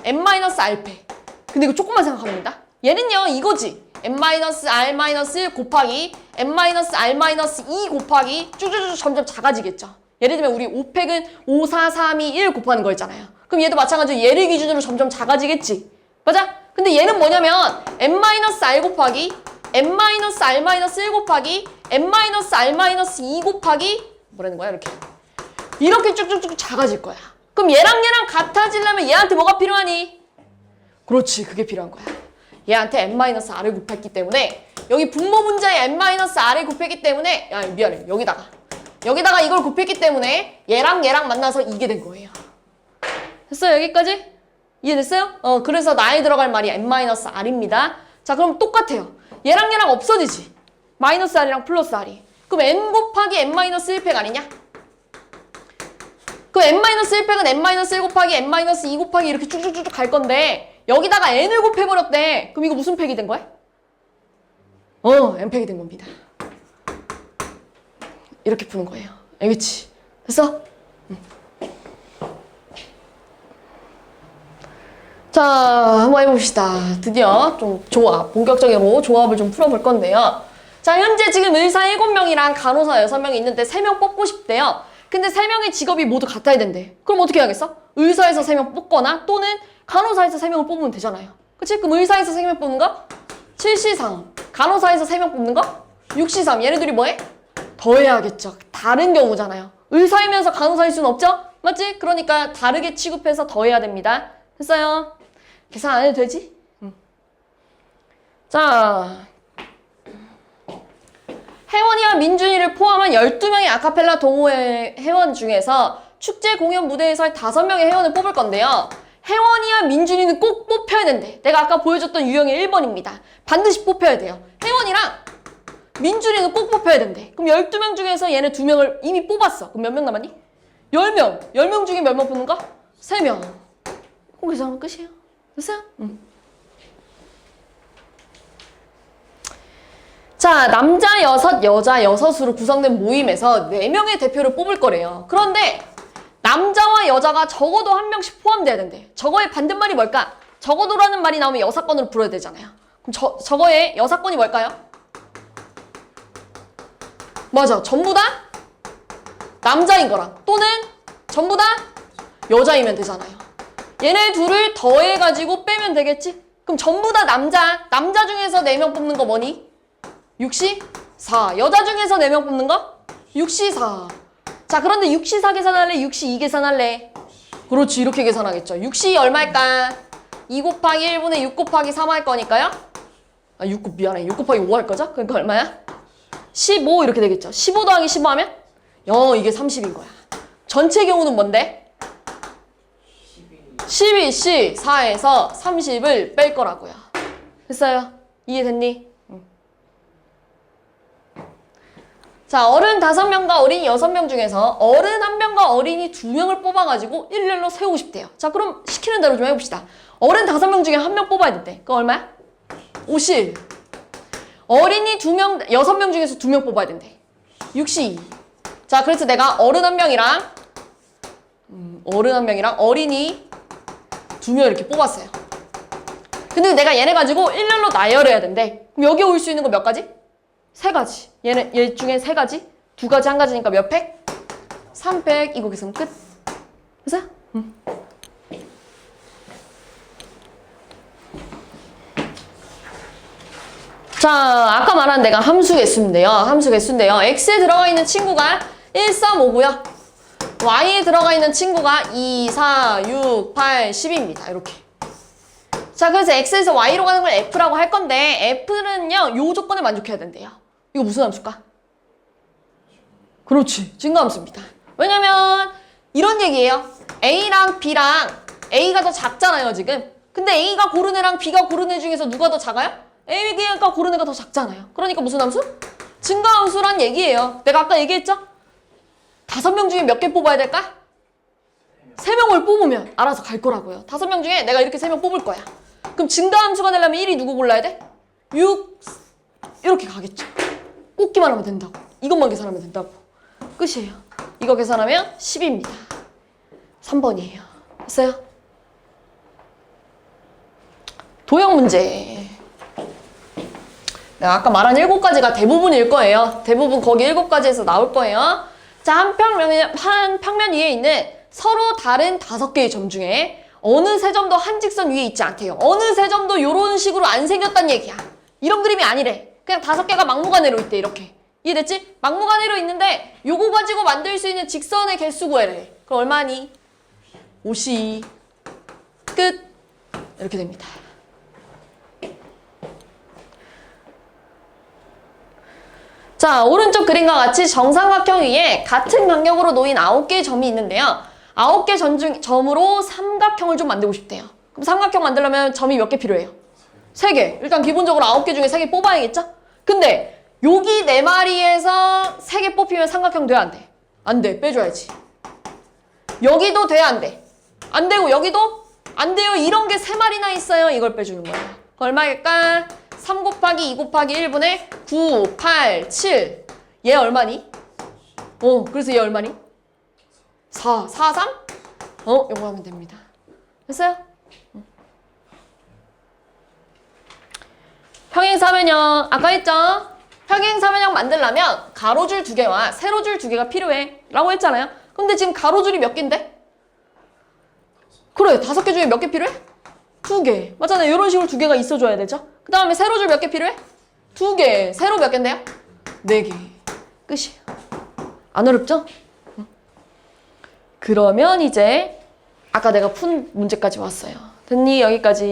n-r팩. 근데 이거 조금만 생각하면 된다. 얘는요 이거지. n-r-1 곱하기 n-r-2 곱하기 쭉쭉쭉 점점 작아지겠죠. 예를 들면 우리 5팩은 5, 4, 3, 2, 1 곱하는 거 있잖아요. 그럼 얘도 마찬가지로 얘를 기준으로 점점 작아지겠지. 맞아? 근데 얘는 뭐냐면 n-r 곱하기 n-r-1 곱하기 n-r-2 곱하기 뭐라는 거야 이렇게 쭉쭉쭉 작아질 거야. 그럼 얘랑 얘랑 같아지려면 얘한테 뭐가 필요하니? 그렇지, 그게 필요한 거야. 얘한테 n-r을 곱했기 때문에 여기 분모 문자에 n-r을 곱했기 때문에 미안해, 여기다가 이걸 곱했기 때문에 얘랑 얘랑 만나서 이게 된 거예요. 됐어요? 여기까지? 이해됐어요? 그래서 나에 들어갈 말이 n-r입니다. 자, 그럼 똑같아요. 얘랑 얘랑 없어지지. 마이너스 r이랑 플러스 r이. 그럼 n 곱하기 n-1팩 아니냐? 그럼 n-1팩은 n-1 곱하기 n-2 곱하기 이렇게 쭉쭉쭉 갈 건데 여기다가 n을 곱해버렸대. 그럼 이거 무슨 팩이 된 거야? n팩이 된 겁니다. 이렇게 푸는 거예요. 알겠지? 됐어? 자, 한번 해봅시다. 드디어 좀 본격적으로 조합을 좀 풀어볼 건데요. 자, 현재 지금 의사 7명이랑 간호사 6명이 있는데 3명 뽑고 싶대요. 근데 3명의 직업이 모두 같아야 된대. 그럼 어떻게 해야겠어? 의사에서 3명 뽑거나 또는 간호사에서 3명을 뽑으면 되잖아요. 그치? 그럼 의사에서 3명 뽑는 거? 7C3. 간호사에서 3명 뽑는 거? 6C3. 얘네들이 뭐해? 더해야겠죠. 다른 경우잖아요. 의사이면서 간호사일 수는 없죠? 맞지? 그러니까 다르게 취급해서 더해야 됩니다. 됐어요? 계산 안 해도 되지? 자, 혜원이와 민준이를 포함한 12명의 아카펠라 동호회 회원 중에서 축제 공연 무대에 설 5명의 회원을 뽑을 건데요. 혜원이와 민준이는 꼭 뽑혀야 된대. 내가 아까 보여줬던 유형의 1번입니다. 반드시 뽑혀야 돼요. 혜원이랑 민준이는 꼭 뽑혀야 된대. 그럼 12명 중에서 얘네 2명을 이미 뽑았어. 그럼 몇 명 남았니? 10명. 10명 중에 몇 명 뽑는 거? 3명. 그럼 계산하면 끝이에요. 됐어요? 자, 남자 6, 여자 6으로 구성된 모임에서 4명의 대표를 뽑을 거래요. 그런데 남자와 여자가 적어도 한 명씩 포함돼야 된대. 저거의 반대말이 뭘까? 적어도라는 말이 나오면 여사건으로 불어야 되잖아요. 그럼 저거의 여사건이 뭘까요? 맞아. 전부 다 남자인 거랑 또는 전부 다 여자이면 되잖아요. 얘네 둘을 더해가지고 빼면 되겠지? 그럼 전부 다 남자 중에서 4명 뽑는 거 뭐니? 6시 4. 여자 중에서 4명 뽑는 거? 6시 4. 자, 그런데 6시 4 계산할래? 6시 2 계산할래? 그렇지, 이렇게 계산하겠죠. 6시 얼마일까? 2 곱하기 1분의 6 곱하기 3 할 거니까요? 6 곱하기 5 할 거죠? 그러니까 얼마야? 15 이렇게 되겠죠. 15 더하기 15 하면? 이게 30인 거야. 전체 경우는 뭔데? 12C 4에서 30을 뺄 거라고요. 됐어요? 이해됐니? 응. 자, 어른 5명과 어린이 6명 중에서 어른 1명과 어린이 2명을 뽑아가지고 일렬로 세우고 싶대요. 자, 그럼 시키는 대로 좀 해봅시다. 어른 5명 중에 1명 뽑아야 된대. 그거 얼마야? 50. 어린이 6명 중에서 2명 뽑아야 된대. 60. 자, 그래서 내가 어른 1명이랑 어린이 2명 이렇게 뽑았어요. 근데 내가 얘네 가지고 일렬로 나열해야 된대. 그럼 여기 올 수 있는 거 몇 가지? 3가지. 얘 중에 3가지? 2가지, 1가지니까 몇 팩? 3팩. 이거 계산 끝. 됐어요? 자, 아까 말한 내가 함수 개수인데요. x에 들어가 있는 친구가 1, 3, 5고요. y에 들어가 있는 친구가 2, 4, 6, 8, 10입니다. 이렇게. 자, 그래서 x에서 y로 가는 걸 f라고 할 건데 f는요, 요 조건을 만족해야 된대요. 이거 무슨 함수일까? 그렇지, 증가함수입니다. 왜냐면 이런 얘기예요. a랑 b랑 a가 더 작잖아요, 지금. 근데 a가 고른 애랑 b가 고른 애 중에서 누가 더 작아요? a가 고른 애가 더 작잖아요. 그러니까 무슨 함수? 증가함수란 얘기예요. 내가 아까 얘기했죠? 5명 중에 몇 개 뽑아야 될까? 3명을 뽑으면 알아서 갈 거라고요. 5명 중에 내가 이렇게 3명 뽑을 거야. 그럼 증가함수가 되려면 1이 누구 골라야 돼? 6 이렇게 가겠죠. 뽑기만 하면 된다고. 이것만 계산하면 된다고. 끝이에요. 이거 계산하면 10입니다. 3번이에요. 됐어요? 도형 문제. 내가 아까 말한 7가지가 대부분일 거예요. 대부분 거기 7가지에서 나올 거예요. 자, 한 평면 위에 있는 서로 다른 5개의 점 중에 어느 세 점도 한 직선 위에 있지 않대요. 어느 세 점도 이런 식으로 안 생겼단 얘기야. 이런 그림이 아니래. 그냥 5개가 막무가내로 있대, 이렇게. 이해됐지? 막무가내로 있는데 요거 가지고 만들 수 있는 직선의 개수 구해래. 그럼 얼마니? 50. 끝. 이렇게 됩니다. 자, 오른쪽 그림과 같이 정삼각형 위에 같은 간격으로 놓인 9개의 점이 있는데요. 9개 점으로 삼각형을 좀 만들고 싶대요. 그럼 삼각형 만들려면 점이 몇 개 필요해요? 3개. 일단 기본적으로 9개 중에 3개 뽑아야겠죠? 근데 여기 4마리에서 3개 뽑히면 삼각형 돼, 안 돼? 안 돼. 빼줘야지. 여기도 돼, 안 돼? 안 되고 여기도 안 돼요. 이런 게 3마리나 있어요. 이걸 빼주는 거예요. 얼마일까? 3 곱하기 2 곱하기 1분의 9, 8, 7. 얘 얼마니? 그래서 얘 얼마니? 4, 4, 3? 요거 하면 됩니다. 됐어요? 평행사변형, 아까 했죠? 평행사변형 만들려면 가로줄 2개와 세로줄 2개가 필요해. 라고 했잖아요. 근데 지금 가로줄이 몇 개인데? 그래, 5개 중에 몇 개 필요해? 2개. 맞잖아요. 이런 식으로 2개가 있어줘야 되죠? 그 다음에 세로줄 몇 개 필요해? 2개. 세로 몇 개인데요? 4개. 끝이에요. 안 어렵죠? 그러면 이제 아까 내가 푼 문제까지 왔어요. 됐니? 여기까지.